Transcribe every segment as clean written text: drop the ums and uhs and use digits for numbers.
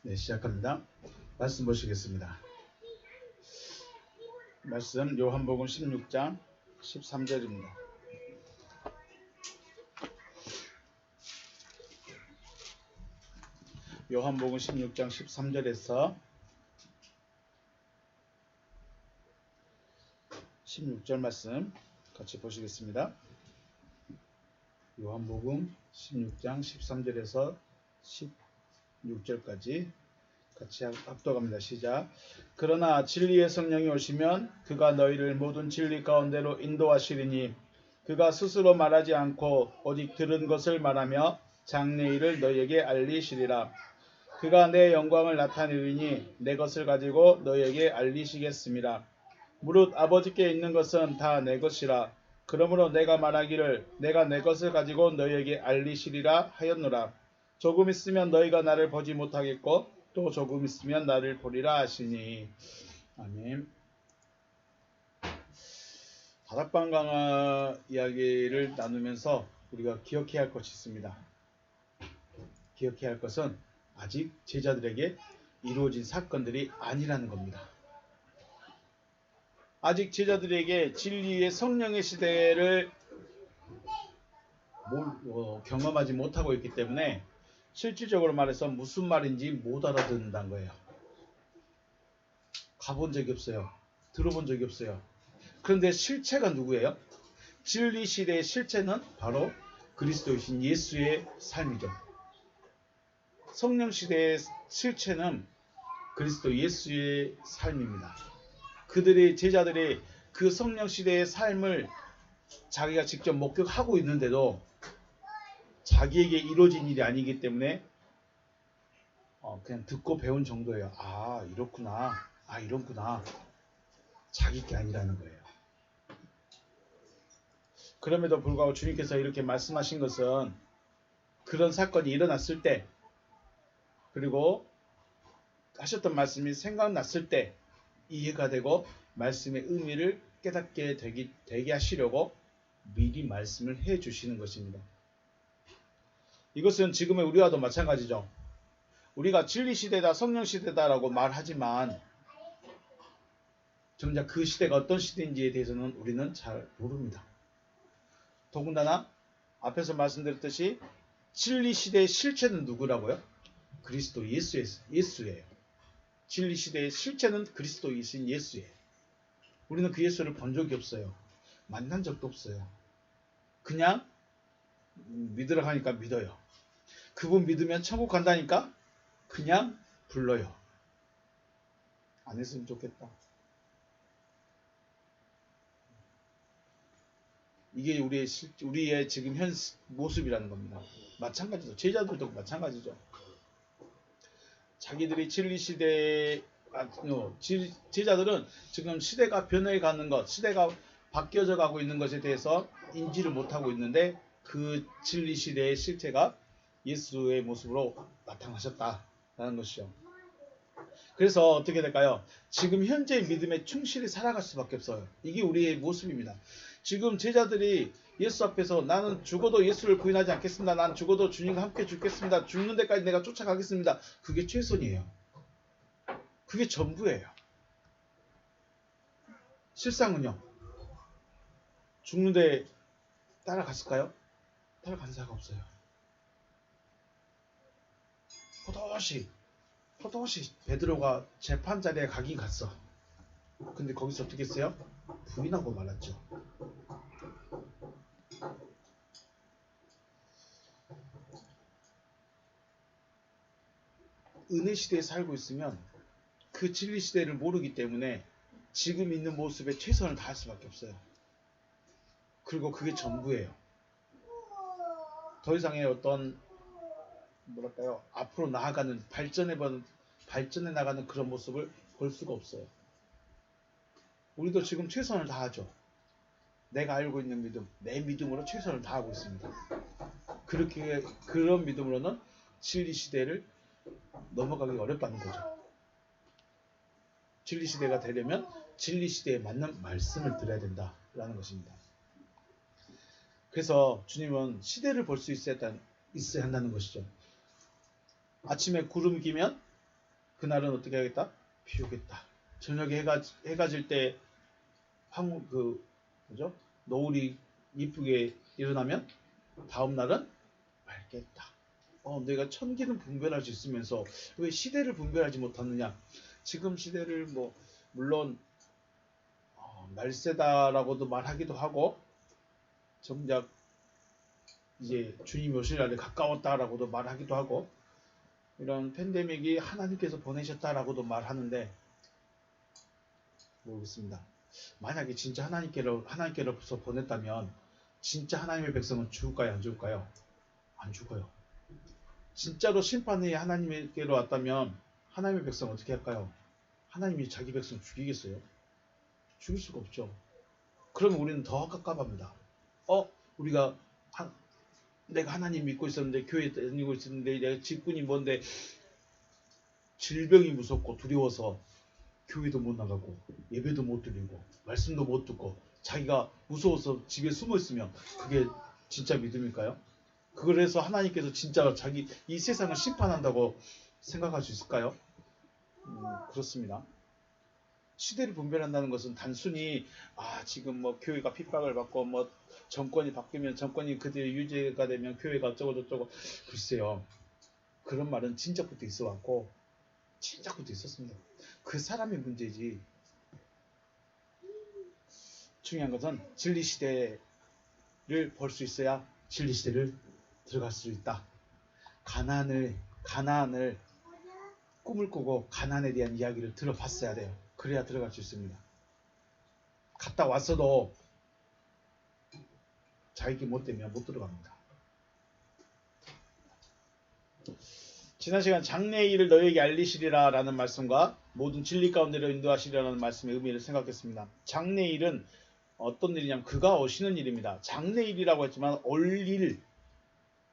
네, 시작합니다. 말씀 보시겠습니다. 말씀 요한복음 16장 13절입니다. 요한복음 16장 13절에서 16절 말씀 같이 보시겠습니다. 요한복음 16장 13절에서 16절까지 같이 합독합니다. 시작. 그러나 진리의 성령이 오시면 그가 너희를 모든 진리 가운데로 인도하시리니 그가 스스로 말하지 않고 오직 들은 것을 말하며 장래일을 너희에게 알리시리라. 그가 내 영광을 나타내리니 내 것을 가지고 너희에게 알리시겠습니다. 무릇 아버지께 있는 것은 다 내 것이라. 그러므로 내가 말하기를 내가 내 것을 가지고 너희에게 알리시리라 하였노라. 조금 있으면 너희가 나를 보지 못하겠고 또 조금 있으면 나를 보리라 하시니. 아멘. 다락방 강화 이야기를 나누면서 우리가 기억해야 할 것이 있습니다. 기억해야 할 것은 아직 제자들에게 이루어진 사건들이 아니라는 겁니다. 아직 제자들에게 진리의 성령의 시대를 경험하지 못하고 있기 때문에 실질적으로 말해서 무슨 말인지 못 알아듣는다는 거예요. 가본 적이 없어요. 들어본 적이 없어요. 그런데 실체가 누구예요? 진리 시대의 실체는 바로 그리스도이신 예수의 삶이죠. 성령 시대의 실체는 그리스도 예수의 삶입니다. 그들의 제자들이 그 성령 시대의 삶을 자기가 직접 목격하고 있는데도 자기에게 이루어진 일이 아니기 때문에 그냥 듣고 배운 정도예요. 아, 이렇구나. 아, 이렇구나. 자기 게 아니라는 거예요. 그럼에도 불구하고 주님께서 이렇게 말씀하신 것은 그런 사건이 일어났을 때, 그리고 하셨던 말씀이 생각났을 때 이해가 되고 말씀의 의미를 깨닫게 되게 하시려고 미리 말씀을 해 주시는 것입니다. 이것은 지금의 우리와도 마찬가지죠. 우리가 진리 시대다, 성령 시대다라고 말하지만 정작 그 시대가 어떤 시대인지에 대해서는 우리는 잘 모릅니다. 더군다나 앞에서 말씀드렸듯이 진리 시대의 실체는 누구라고요? 그리스도 예수예요. 진리 시대의 실체는 그리스도이신 예수예요. 우리는 그 예수를 본 적이 없어요. 만난 적도 없어요. 그냥 믿으라 하니까 믿어요. 그분 믿으면 천국 간다니까 그냥 불러요. 안 했으면 좋겠다. 이게 우리의 지금 현 모습이라는 겁니다. 마찬가지죠. 제자들도 마찬가지죠. 자기들이 진리 시대, 제자들은 지금 시대가 변해가는 것, 시대가 바뀌어져 가고 있는 것에 대해서 인지를 못하고 있는데 그 진리 시대의 실체가 예수의 모습으로 나타나셨다라는 것이죠. 그래서 어떻게 될까요? 지금 현재의 믿음에 충실히 살아갈 수밖에 없어요. 이게 우리의 모습입니다. 지금 제자들이 예수 앞에서 나는 죽어도 예수를 부인하지 않겠습니다. 난 죽어도 주님과 함께 죽겠습니다. 죽는 데까지 내가 쫓아가겠습니다. 그게 최선이에요. 그게 전부예요. 실상은요. 죽는데 따라갔을까요? 따라간 자가 없어요. 포도시 베드로가 재판 자리에 가긴 갔어. 근데 거기서 어떻게 했어요? 부인하고 말았죠. 은혜 시대에 살고 있으면 그 진리 시대를 모르기 때문에 지금 있는 모습에 최선을 다할 수밖에 없어요. 그리고 그게 전부예요. 더 이상의 어떤 앞으로 나아가는 발전해 나가는 그런 모습을 볼 수가 없어요. 우리도 지금 최선을 다하죠. 내가 알고 있는 믿음, 내 믿음으로 최선을 다하고 있습니다. 그런 믿음으로는 진리 시대를 넘어가기 어렵다는 거죠. 진리 시대가 되려면 진리 시대에 맞는 말씀을 드려야 된다라는 것입니다. 그래서 주님은 시대를 볼 수 있어야 한다는 것이죠. 아침에 구름 끼면 그날은 어떻게 하겠다? 비 오겠다. 저녁에 해가 질 때 뭐죠? 노을이 이쁘게 일어나면 다음 날은 맑겠다. 내가 천기는 분별할 수 있으면서 왜 시대를 분별하지 못하느냐? 지금 시대를 물론 날세다라고도 말하기도 하고 정작 이제 주님 오실 날에 가까웠다라고도 말하기도 하고 이런 팬데믹이 하나님께서 보내셨다라고도 말하는데 모르겠습니다. 만약에 진짜 하나님께로서 보냈다면 진짜 하나님의 백성은 죽을까요? 안 죽을까요? 안 죽어요. 진짜로 심판이 하나님께로 왔다면 하나님의 백성 어떻게 할까요? 하나님이 자기 백성 죽이겠어요? 죽일 수가 없죠. 그러면 우리는 더 깝깝합니다. 우리가 내가 하나님 믿고 있었는데 교회에 다니고 있었는데 내가 직분이 뭔데 질병이 무섭고 두려워서 교회도 못 나가고 예배도 못 드리고 말씀도 못 듣고 자기가 무서워서 집에 숨어 있으면 그게 진짜 믿음일까요? 그래서 하나님께서 진짜 이 세상을 심판한다고 생각할 수 있을까요? 그렇습니다. 시대를 분별한다는 것은 단순히 지금 교회가 핍박을 받고 정권이 바뀌면 정권이 그대로 유지가 되면 교회가 어쩌고 저쩌고 글쎄요. 그런 말은 진작부터 있어 왔고 진작부터 있었습니다. 그 사람의 문제지. 중요한 것은 진리 시대를 볼 수 있어야 진리 시대를 들어갈 수 있다. 가나안을 꿈을 꾸고 가나안에 대한 이야기를 들어봤어야 돼요. 그래야 들어갈 수 있습니다. 갔다 왔어도 자기 못 되면 못 들어갑니다. 지난 시간 장래의 일을 너희에게 알리시리라 라는 말씀과 모든 진리 가운데로 인도하시리라 라는 말씀의 의미를 생각했습니다. 장래의 일은 어떤 일이냐면 그가 오시는 일입니다. 장래의 일이라고 했지만 올 일,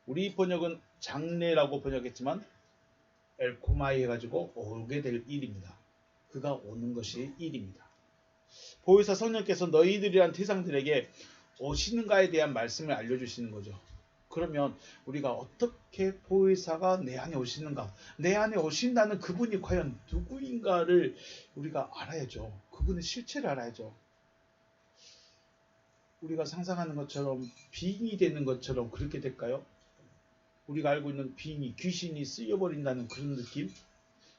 우리 번역은 장래라고 번역했지만 엘코마이 해가지고 오게 될 일입니다. 그가 오는 것이 일입니다. 보혜사 성령께서 너희들이란 태상들에게 오시는가에 대한 말씀을 알려주시는 거죠. 그러면 우리가 어떻게 보혜사가 내 안에 오시는가, 내 안에 오신다는 그분이 과연 누구인가를 우리가 알아야죠. 그분의 실체를 알아야죠. 우리가 상상하는 것처럼 빙이 되는 것처럼 그렇게 될까요? 우리가 알고 있는 빙이, 귀신이 쓰여버린다는 그런 느낌?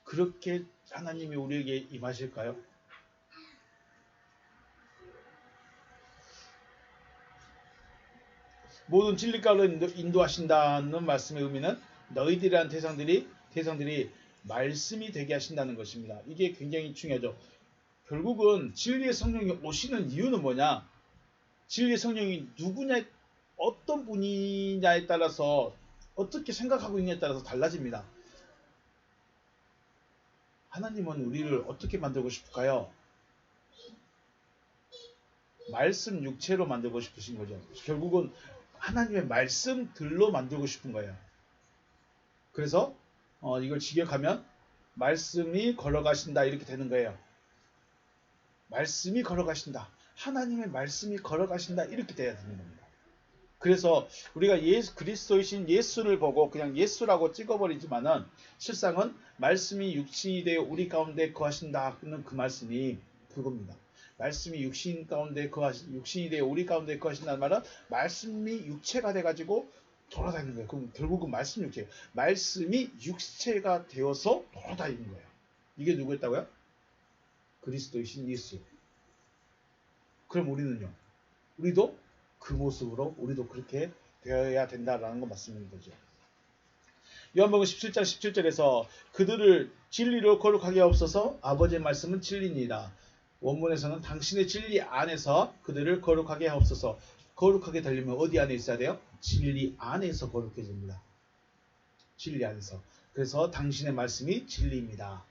그렇게 하나님이 우리에게 임하실까요? 모든 진리가로 인도하신다는 말씀의 의미는 너희들이란 태상들이 말씀이 되게 하신다는 것입니다. 이게 굉장히 중요하죠. 결국은 진리의 성령이 오시는 이유는 뭐냐? 진리의 성령이 누구냐, 어떤 분이냐에 따라서 어떻게 생각하고 있느냐에 따라서 달라집니다. 하나님은 우리를 어떻게 만들고 싶을까요? 말씀 육체로 만들고 싶으신 거죠. 결국은 하나님의 말씀들로 만들고 싶은 거예요. 그래서 이걸 직역하면 말씀이 걸어가신다 이렇게 되는 거예요. 말씀이 걸어가신다. 하나님의 말씀이 걸어가신다 이렇게 돼야 되는 겁니다. 그래서 우리가 그리스도이신 예수를 보고 그냥 예수라고 찍어버리지만은 실상은 말씀이 육신이 되어 우리 가운데 거하신다는 그 말씀이 그겁니다. 말씀이 육신이 되어 우리 가운데 거하신다는 말은 말씀이 육체가 돼가지고 돌아다니는 거예요. 그럼 결국은 말씀이 육체가 되어서 돌아다니는 거예요. 이게 누구였다고요? 그리스도이신 예수. 그럼 우리는요? 우리도 그 모습으로 우리도 그렇게 되어야 된다라는 거 맞습니다. 거죠. 요한복음 17장 17절에서 그들을 진리로 거룩하게 하옵소서. 아버지의 말씀은 진리니이다. 원문에서는 당신의 진리 안에서 그들을 거룩하게 하옵소서. 거룩하게 되려면 어디 안에 있어야 돼요? 진리 안에서 거룩해집니다. 진리 안에서. 그래서 당신의 말씀이 진리입니다.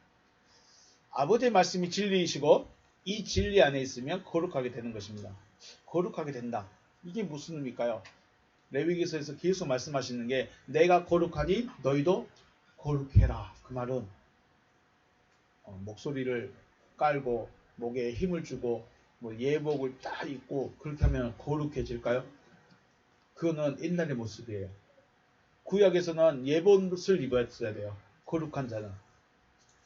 아버지의 말씀이 진리이시고 이 진리 안에 있으면 거룩하게 되는 것입니다. 거룩하게 된다. 이게 무슨 의미일까요? 레위기서에서 계속 말씀하시는 게 내가 거룩하니 너희도 거룩해라. 그 말은 목소리를 깔고 목에 힘을 주고 예복을 딱 입고 그렇게 하면 거룩해질까요? 그거는 옛날의 모습이에요. 구약에서는 예복을 입어야 돼요. 거룩한 자는.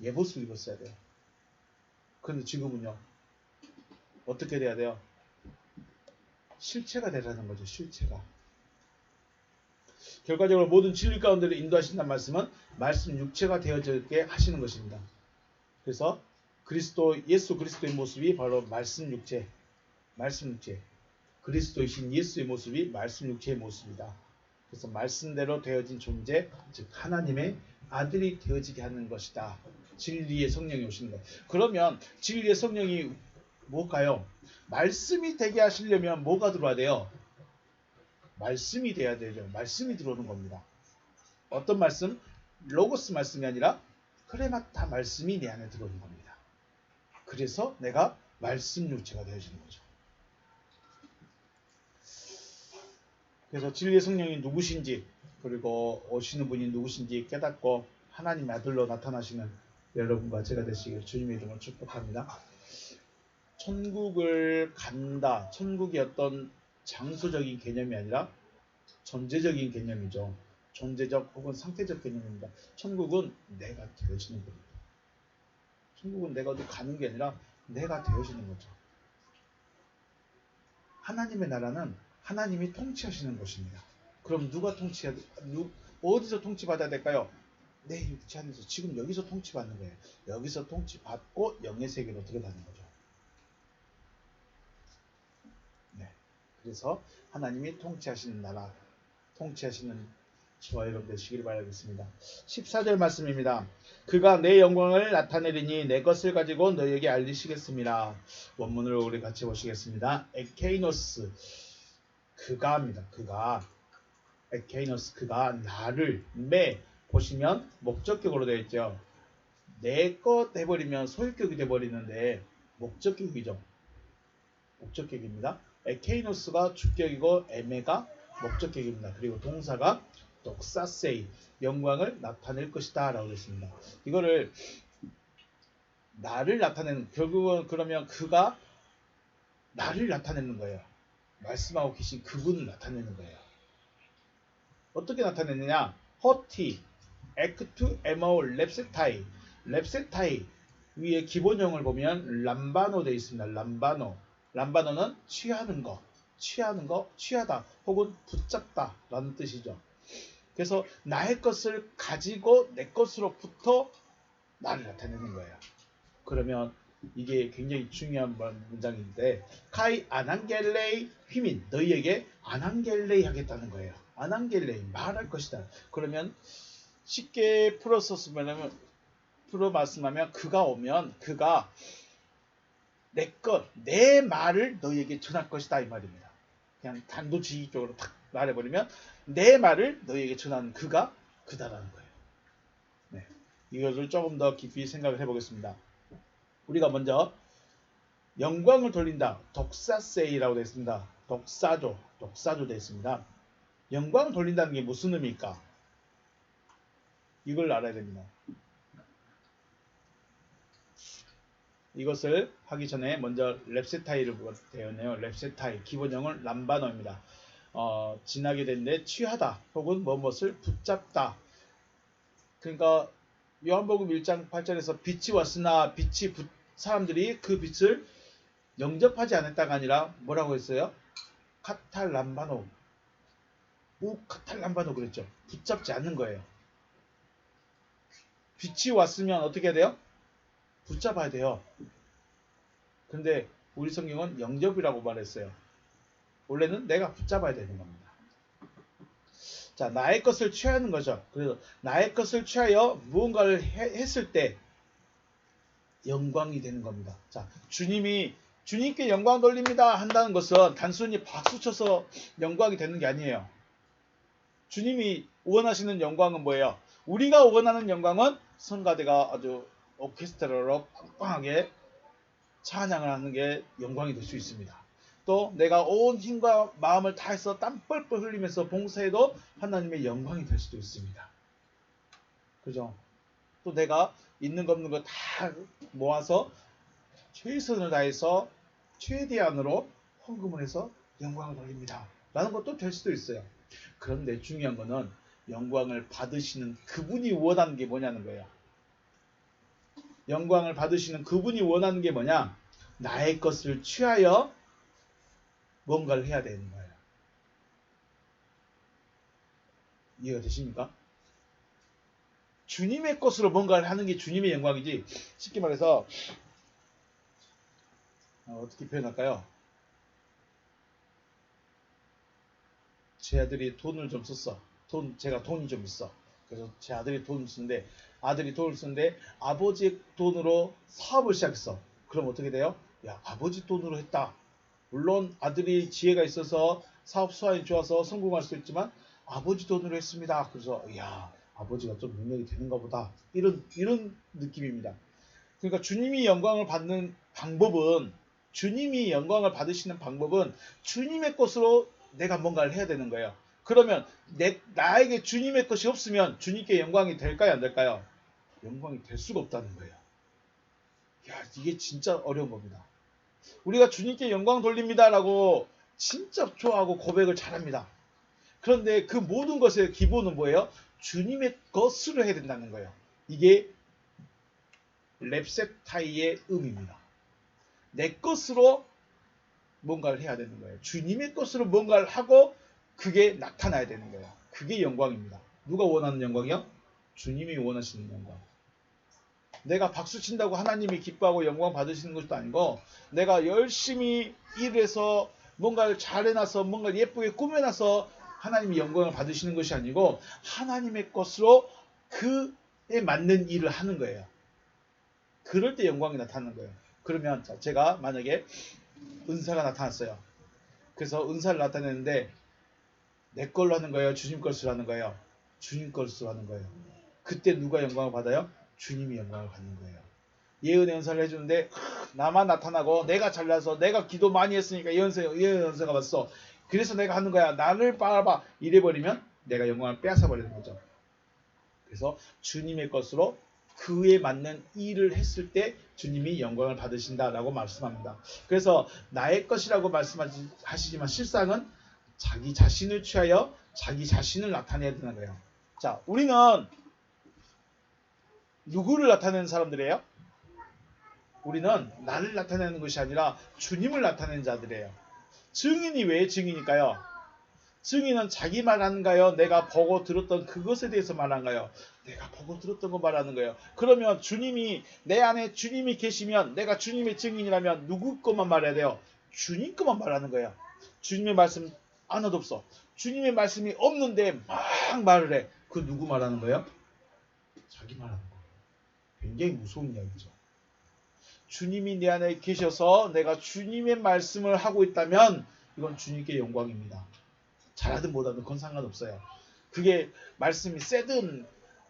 예봇을 입었어야 돼요. 그런데 지금은요. 어떻게 돼야 돼요? 실체가 되라는 거죠. 실체가. 결과적으로 모든 진리 가운데를 인도하신다는 말씀은 말씀 육체가 되어지게 하시는 것입니다. 그래서 예수 그리스도의 모습이 바로 말씀 육체. 그리스도이신 예수의 모습이 말씀 육체의 모습이다. 그래서 말씀대로 되어진 존재, 즉 하나님의 아들이 되어지게 하는 것이다. 진리의 성령이 오시는 것. 그러면 진리의 성령이 뭘까요? 말씀이 되게 하시려면 뭐가 들어와야 돼요? 말씀이 돼야 되죠. 말씀이 들어오는 겁니다. 어떤 말씀? 로고스 말씀이 아니라 크레마타 말씀이 내 안에 들어오는 겁니다. 그래서 내가 말씀 육체가 되어지는 거죠. 그래서 진리의 성령이 누구신지 그리고 오시는 분이 누구신지 깨닫고 하나님의 아들로 나타나시는 여러분과 제가 되시길 주님의 이름으로 축복합니다. 천국을 간다. 천국이 어떤 장소적인 개념이 아니라 존재적인 개념이죠. 존재적 혹은 상태적 개념입니다. 천국은 내가 되어지는 겁니다. 천국은 내가 어디 가는 게 아니라 내가 되어지는 거죠. 하나님의 나라는 하나님이 통치하시는 것입니다. 그럼 어디서 통치받아야 될까요? 내 육체 안에서 지금 여기서 통치받는 거예요. 여기서 통치받고 영의 세계로 들어가는 거죠. 네. 그래서 하나님이 통치하시는 나라, 통치하시는 저와 여러분 되시기를 바라겠습니다. 14절 말씀입니다. 그가 내 영광을 나타내리니 내 것을 가지고 너희에게 알리시겠습니다. 원문으로 우리 같이 보시겠습니다. 에케이노스 그가입니다. 에케이노스 그가 나를 보시면 목적격으로 되어 있죠. 내 것 해버리면 소유격이 돼버리는데 목적격이죠. 목적격입니다. 에케이노스가 주격이고 에메가 목적격입니다. 그리고 동사가 독사세이 영광을 나타낼 것이다 라고 했습니다. 이거를 나를 나타내는 결국은 그러면 그가 나를 나타내는 거예요. 말씀하고 계신 그분을 나타내는 거예요. 어떻게 나타내느냐? 허티, 에크투, 에모, 렙세타이 위에 기본형을 보면 람바노 되어 있습니다. 람바노는 취하는 거, 취하다 혹은 붙잡다 라는 뜻이죠. 그래서 나의 것을 가지고 내 것으로부터 나를 나타내는 거예요. 그러면 이게 굉장히 중요한 문장인데 카이 아난겔레이 휘민 너희에게 아난겔레이 하겠다는 거예요. 아난겔레이 말할 것이다. 그러면 쉽게 풀어 말씀하면 그가 오면 그가 내 말을 너희에게 전할 것이다 이 말입니다. 그냥 단도직입적으로 탁 말해버리면 내 말을 너희에게 전하는 그가 그다라는 거예요. 네, 이것을 조금 더 깊이 생각을 해보겠습니다. 우리가 먼저 영광을 돌린다. 독사세이라고 되어 있습니다. 독사조 되어 있습니다. 영광을 돌린다는 게 무슨 의미일까? 이걸 알아야 됩니다. 이것을 하기 전에 먼저 렙세타이를 배웠네요. 렙세타이 기본형은 람바노입니다. 지나게 되는데 취하다 혹은 무엇을 붙잡다. 그러니까 요한복음 1장 8절에서 빛이 왔으나 사람들이 그 빛을 영접하지 않았다가 아니라 뭐라고 했어요? 카탈람바노 그랬죠. 붙잡지 않는 거예요. 빛이 왔으면 어떻게 해야 돼요? 붙잡아야 돼요. 근데 우리 성경은 영접이라고 말했어요. 원래는 내가 붙잡아야 되는 겁니다. 자, 나의 것을 취하는 거죠. 그래서 나의 것을 취하여 무언가를 했을 때 영광이 되는 겁니다. 자, 주님께 영광 돌립니다 한다는 것은 단순히 박수 쳐서 영광이 되는 게 아니에요. 주님이 원하시는 영광은 뭐예요? 우리가 원하는 영광은 성가대가 아주 오케스트라로 빵빵하게 찬양을 하는 게 영광이 될 수 있습니다. 또 내가 온 힘과 마음을 다해서 땀 뻘뻘 흘리면서 봉사해도 하나님의 영광이 될 수도 있습니다. 그죠? 또 내가 있는 거 없는 거 다 모아서 최선을 다해서 최대한으로 헌금을 해서 영광을 돌립니다. 라는 것도 될 수도 있어요. 그런데 중요한 거는 영광을 받으시는 그분이 원하는 게 뭐냐는 거예요. 영광을 받으시는 그분이 원하는 게 뭐냐? 나의 것을 취하여 뭔가를 해야 되는 거예요. 이해가 되십니까? 주님의 것으로 뭔가를 하는 게 주님의 영광이지. 쉽게 말해서 어떻게 표현할까요? 제 아들이 돈을 좀 썼어. 제가 돈이 좀 있어. 그래서 제 아들이 돈을 쓰는데 아버지 돈으로 사업을 시작했어. 그럼 어떻게 돼요? 야, 아버지 돈으로 했다. 물론 아들이 지혜가 있어서 사업 수완이 좋아서 성공할 수 있지만 아버지 돈으로 했습니다. 그래서 야, 아버지가 좀 능력이 되는가 보다. 이런 느낌입니다. 그러니까 주님이 영광을 받는 방법은, 주님이 영광을 받으시는 방법은 주님의 것으로 내가 뭔가를 해야 되는 거예요. 그러면 나에게 주님의 것이 없으면 주님께 영광이 될까요, 안 될까요? 영광이 될 수가 없다는 거예요. 야, 이게 진짜 어려운 겁니다. 우리가 주님께 영광 돌립니다라고 진짜 좋아하고 고백을 잘합니다. 그런데 그 모든 것의 기본은 뭐예요? 주님의 것으로 해야 된다는 거예요. 이게 렙세타이의 의미입니다. 내 것으로 뭔가를 해야 되는 거예요. 주님의 것으로 뭔가를 하고 그게 나타나야 되는 거예요. 그게 영광입니다. 누가 원하는 영광이요? 주님이 원하시는 영광. 내가 박수 친다고 하나님이 기뻐하고 영광 받으시는 것도 아니고, 내가 열심히 일해서 뭔가를 잘 해놔서 뭔가를 예쁘게 꾸며놔서 하나님이 영광을 받으시는 것이 아니고, 하나님의 것으로 그에 맞는 일을 하는 거예요. 그럴 때 영광이 나타나는 거예요. 그러면 제가 만약에 은사가 나타났어요. 그래서 은사를 나타내는데 내 걸로 하는 거예요? 주님 것으로 하는 거예요? 주님 것으로 하는 거예요. 그때 누가 영광을 받아요? 주님이 영광을 받는 거예요. 예언의 은사를 해주는데 나만 나타나고 내가 잘나서 내가 기도 많이 했으니까 예언의 은사가 왔어. 그래서 내가 하는 거야. 나를 바라봐. 이래버리면 내가 영광을 빼앗아 버리는 거죠. 그래서 주님의 것으로 그에 맞는 일을 했을 때 주님이 영광을 받으신다라고 말씀합니다. 그래서 나의 것이라고 말씀하시지만 실상은 자기 자신을 취하여 자기 자신을 나타내야 되는 거예요. 자, 우리는 누구를 나타내는 사람들이에요? 우리는 나를 나타내는 것이 아니라 주님을 나타내는 자들이에요. 증인이 왜 증인일까요? 증인은 자기 말하는가요? 내가 보고 들었던 그것에 대해서 말하는가요? 내가 보고 들었던 거 말하는 거예요. 그러면 내 안에 주님이 계시면, 내가 주님의 증인이라면 누구 것만 말해야 돼요? 주님 것만 말하는 거예요. 주님의 말씀 하나도 없어. 주님의 말씀이 없는데 막 말을 해. 그 누구 말하는 거예요? 자기 말하는 거예요. 굉장히 무서운 이야기죠. 주님이 내 안에 계셔서 내가 주님의 말씀을 하고 있다면 이건 주님께 영광입니다. 잘하든 못하든 그건 상관없어요. 그게 말씀이 세든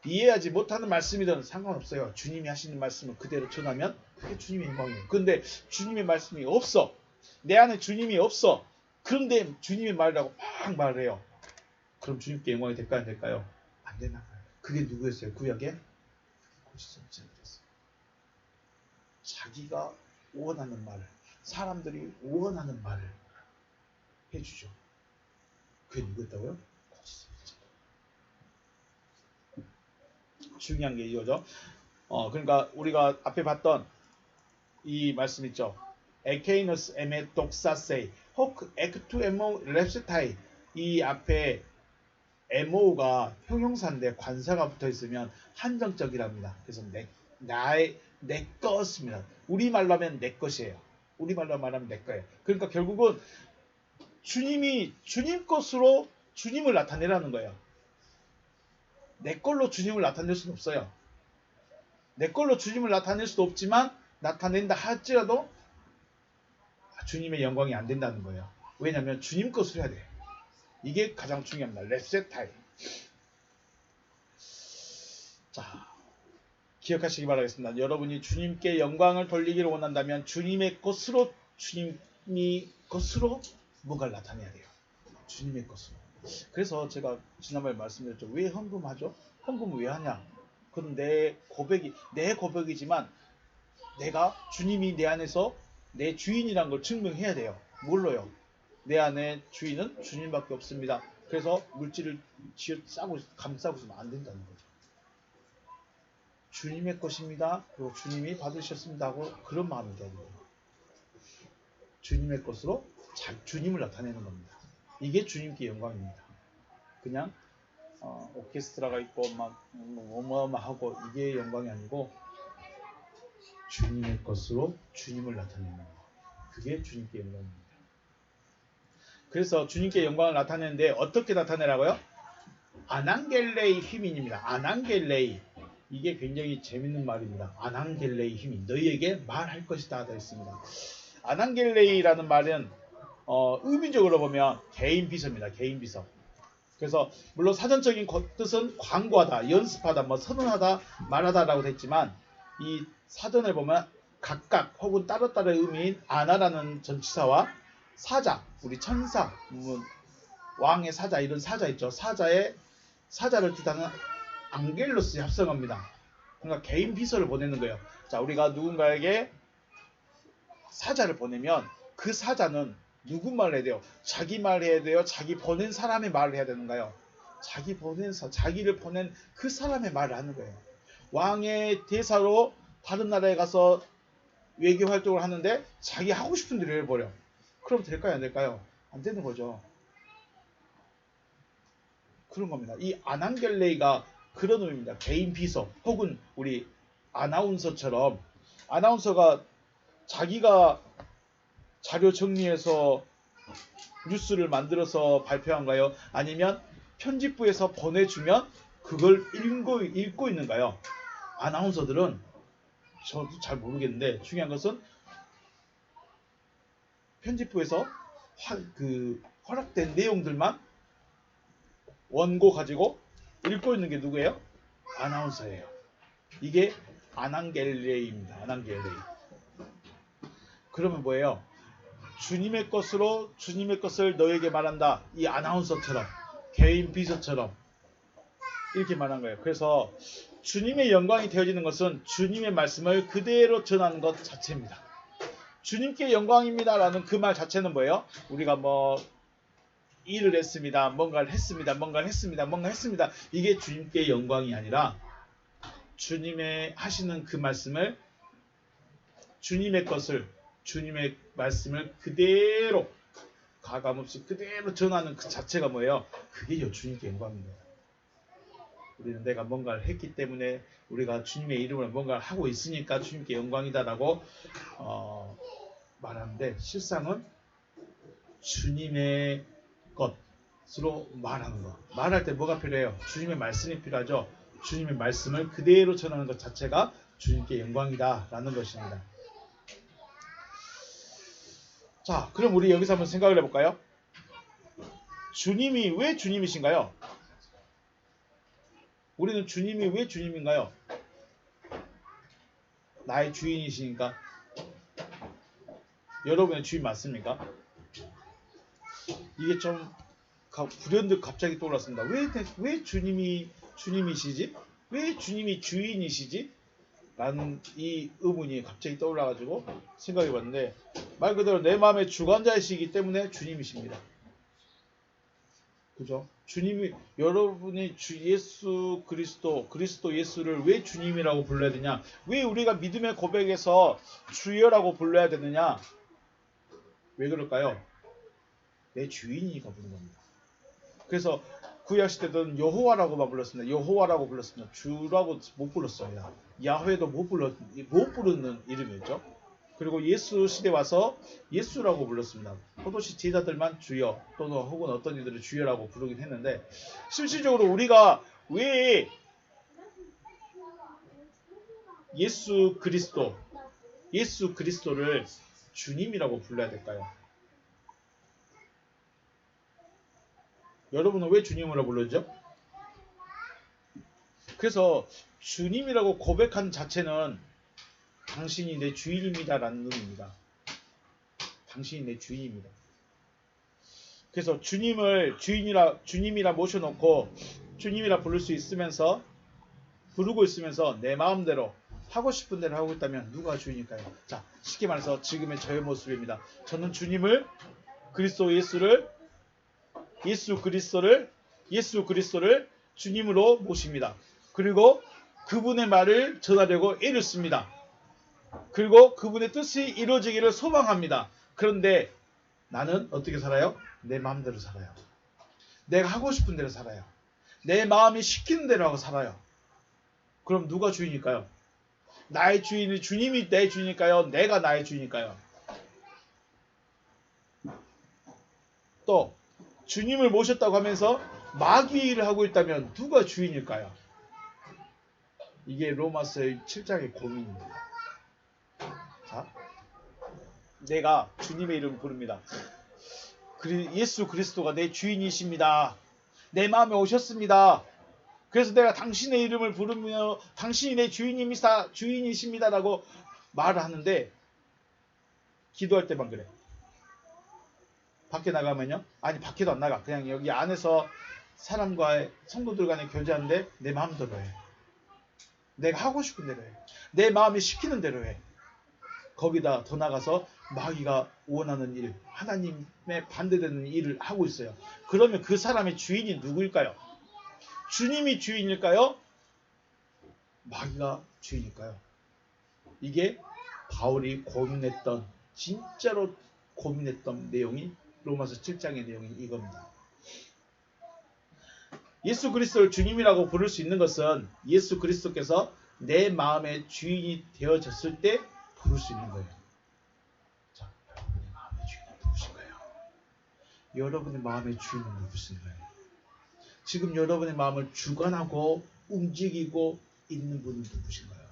이해하지 못하는 말씀이든 상관없어요. 주님이 하시는 말씀을 그대로 전하면 그게 주님의 영광이에요. 그런데 주님의 말씀이 없어. 내 안에 주님이 없어. 그런데 주님의 말이라고 막 말을 해요. 그럼 주님께 영광이 될까요? 안 될까요? 안 되나 봐요. 그게 누구였어요? 구약에? 고지성자들이었어요. 자기가 원하는 말을, 사람들이 원하는 말을 해주죠. 그게 누구였다고요? 고지성자. 중요한 게 이거죠. 그러니까 우리가 앞에 봤던 이 말씀 있죠. 에케이너스 에메 독사세이 혹 에크투 에모 랩스타이. 이 앞에 에모가 형용사인데 관사가 붙어 있으면 한정적이랍니다. 그래서 내 것입니다. 우리말로 하면 내 것이에요. 우리말로 말하면 내 거예요. 그러니까 결국은 주님이 주님 것으로 주님을 나타내라는 거예요. 내 걸로 주님을 나타낼 수는 없어요. 내 걸로 주님을 나타낼 수도 없지만 나타낸다 할지라도 주님의 영광이 안 된다는 거예요. 왜냐하면 주님 것으로 해야 돼. 이게 가장 중요합니다. 랩세타이. 자, 기억하시기 바라겠습니다. 여러분이 주님께 영광을 돌리기를 원한다면 주님의 것으로 뭔가를 나타내야 돼요. 주님의 것으로. 그래서 제가 지난번에 말씀드렸죠. 왜 헌금하죠? 헌금을 왜 하냐? 그건 내 고백이지만 내가 주님이 내 안에서 내 주인이라는 걸 증명해야 돼요. 뭘로요? 내 안에 주인은 주님밖에 없습니다. 그래서 물질을 감싸고 있으면 안 된다는 거죠. 주님의 것입니다. 그리고 주님이 받으셨습니다 하고 그런 마음이 돼야 돼요. 주님의 것으로 주님을 나타내는 겁니다. 이게 주님께 영광입니다. 그냥 오케스트라가 있고 막 어마어마하고 이게 영광이 아니고 주님의 것으로 주님을 나타내는 거. 그게 주님께 영광입니다. 그래서 주님께 영광을 나타내는데 어떻게 나타내라고요? 아난겔레이 휘민입니다. 아난겔레이. 이게 굉장히 재밌는 말입니다. 아난겔레이 휘민. 너희에게 말할 것이다 되어 있습니다. 아난겔레이라는 말은 의미적으로 보면 개인 비서입니다. 개인 비서. 그래서 물론 사전적인 뜻은 광고하다, 연습하다, 뭐 선언하다, 말하다라고 됐지만 이 사전을 보면 각각 혹은 따로따로의 의미인 아나라는 전치사와 사자, 우리 천사, 왕의 사자 이런 사자 있죠. 사자를 뜻하는 앙겔로스에 합성합니다. 그러니까 개인 비서를 보내는 거예요. 자, 우리가 누군가에게 사자를 보내면 그 사자는 누구 말을 해야 돼요? 자기 말을 해야 돼요? 자기 보낸 사람의 말을 해야 되는가요? 자기를 보낸 그 사람의 말을 하는 거예요. 왕의 대사로 다른 나라에 가서 외교 활동을 하는데 자기 하고 싶은 대로 해버려. 그럼 될까요? 안 될까요? 안 되는 거죠. 그런 겁니다. 이 아난겔레이가 그런 의미입니다. 개인 비서 혹은 우리 아나운서처럼 아나운서가 자기가 자료 정리해서 뉴스를 만들어서 발표한가요? 아니면 편집부에서 보내주면 그걸 읽고 있는가요? 아나운서들은 저도 잘 모르겠는데 중요한 것은 편집부에서 허락된 내용들만 원고 가지고 읽고 있는 게 누구예요? 아나운서예요. 이게 아난겔레이입니다. 아난겔레이. 그러면 뭐예요? 주님의 것으로 주님의 것을 너에게 말한다. 이 아나운서처럼 개인 비서처럼 이렇게 말한 거예요. 그래서 주님의 영광이 되어지는 것은 주님의 말씀을 그대로 전하는 것 자체입니다. 주님께 영광입니다 라는 그 말 자체는 뭐예요? 우리가 뭐 일을 했습니다. 뭔가를 했습니다. 이게 주님께 영광이 아니라 주님의 하시는 그 말씀을 주님의 것을 주님의 말씀을 그대로 가감없이 그대로 전하는 그 자체가 뭐예요? 그게 주님께 영광입니다. 우리는 내가 뭔가를 했기 때문에 우리가 주님의 이름으로 뭔가를 하고 있으니까 주님께 영광이다라고 말하는데 실상은 주님의 것으로 말하는 거. 말할 때 뭐가 필요해요? 주님의 말씀이 필요하죠. 주님의 말씀을 그대로 전하는 것 자체가 주님께 영광이다라는 것입니다. 자, 그럼 우리 여기서 한번 생각을 해볼까요? 주님이 왜 주님이신가요? 우리는 주님이 왜 주님인가요? 나의 주인이시니까. 여러분의 주인 맞습니까? 이게 좀 불현듯 갑자기 떠올랐습니다. 왜 주님이 주님이시지? 왜 주님이 주인이시지? 라는 이 의문이 갑자기 떠올라가지고 생각해봤는데 말 그대로 내 마음의 주관자이시기 때문에 주님이십니다. 그죠? 주님이 여러분이 주 예수 그리스도 예수를 왜 주님이라고 불러야 되냐? 왜 우리가 믿음의 고백에서 주여라고 불러야 되느냐? 왜 그럴까요? 내 주인이니까 부르는 겁니다. 그래서 구약시대는 여호와라고만 불렀습니다. 여호와라고 불렀습니다. 주라고 못 불렀습니다. 야훼도 못 부르는 이름이었죠. 그리고 예수 시대 와서 예수라고 불렀습니다. 포도시 제자들만 주여 또는 혹은 어떤 이들을 주여라고 부르긴 했는데 실질적으로 우리가 왜 예수 그리스도를 주님이라고 불러야 될까요? 여러분은 왜 주님으로 불렀죠? 그래서 주님이라고 고백한 자체는 당신이 내 주인입니다 라는 의미입니다. 당신이 내 주인입니다. 그래서 주님을 주님이라 모셔놓고 주님이라 부르고 있으면서 내 마음대로 하고 싶은 대로 하고 있다면 누가 주인일까요? 자, 쉽게 말해서 지금의 저의 모습입니다. 저는 주님을 예수 그리스도를 주님으로 모십니다. 그리고 그분의 말을 전하려고 애를 씁니다. 그리고 그분의 뜻이 이루어지기를 소망합니다. 그런데 나는 어떻게 살아요? 내 마음대로 살아요. 내가 하고 싶은 대로 살아요. 내 마음이 시키는 대로 하고 살아요. 그럼 누가 주인일까요? 나의 주인이 주님이 내 주인일까요? 내가 나의 주인일까요? 또 주님을 모셨다고 하면서 마귀의 일을 하고 있다면 누가 주인일까요? 이게 로마서의 7장의 고민입니다. 자, 내가 주님의 이름을 부릅니다. 예수 그리스도가 내 주인이십니다. 내 마음에 오셨습니다. 그래서 내가 당신의 이름을 부르며 당신이 내 주인이십니다라고 말을 하는데 기도할 때만 그래. 밖에 나가면요? 아니 밖에도 안 나가. 그냥 여기 안에서 사람과의 성도들 간에 교제하는데 내 마음대로 해. 내가 하고 싶은 대로 해. 내 마음이 시키는 대로 해. 거기다 더 나가서 마귀가 원하는 일, 하나님의 반대되는 일을 하고 있어요. 그러면 그 사람의 주인이 누구일까요? 주님이 주인일까요? 마귀가 주인일까요? 이게 바울이 고민했던, 진짜로 고민했던 내용이 로마서 7장의 내용이 이겁니다. 예수 그리스도를 주님이라고 부를 수 있는 것은 예수 그리스도께서 내 마음의 주인이 되어졌을 때 부를 수 있는 거예요. 자, 여러분의 마음의 주인은 누구신가요? 여러분의 마음의 주인은 누구신가요? 지금 여러분의 마음을 주관하고 움직이고 있는 분은 누구신가요?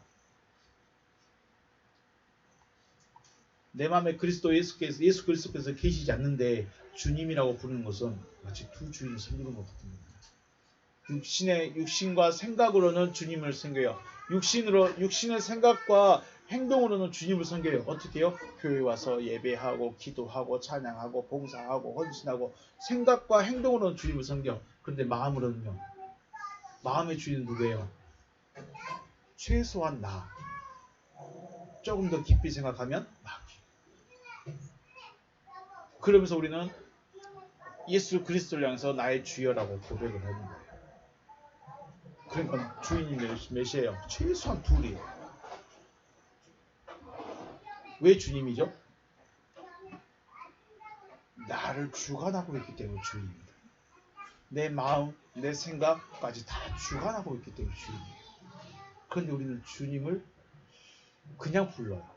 내 마음에 예수 그리스도께서 계시지 않는데 주님이라고 부르는 것은 마치 두 주인을 섬기는 것 같습니다. 육신과 생각으로는 주님을 섬겨요. 육신의 생각과 행동으로는 주님을 섬겨요. 어떻게 해요? 교회 와서 예배하고 기도하고 찬양하고 봉사하고 헌신하고 생각과 행동으로는 주님을 섬겨. 그런데 마음으로는요. 마음의 주인은 누구예요? 최소한 나. 조금 더 깊이 생각하면 마귀. 그러면서 우리는 예수 그리스도를 향해서 나의 주여라고 고백을 하는 거예요. 그러니까 주인이 몇이에요? 최소한 둘이에요. 왜 주님이죠? 나를 주관하고 있기 때문에 주인입니다. 내 마음, 내 생각까지 다 주관하고 있기 때문에 주인이에요. 그런데 우리는 주님을 그냥 불러요.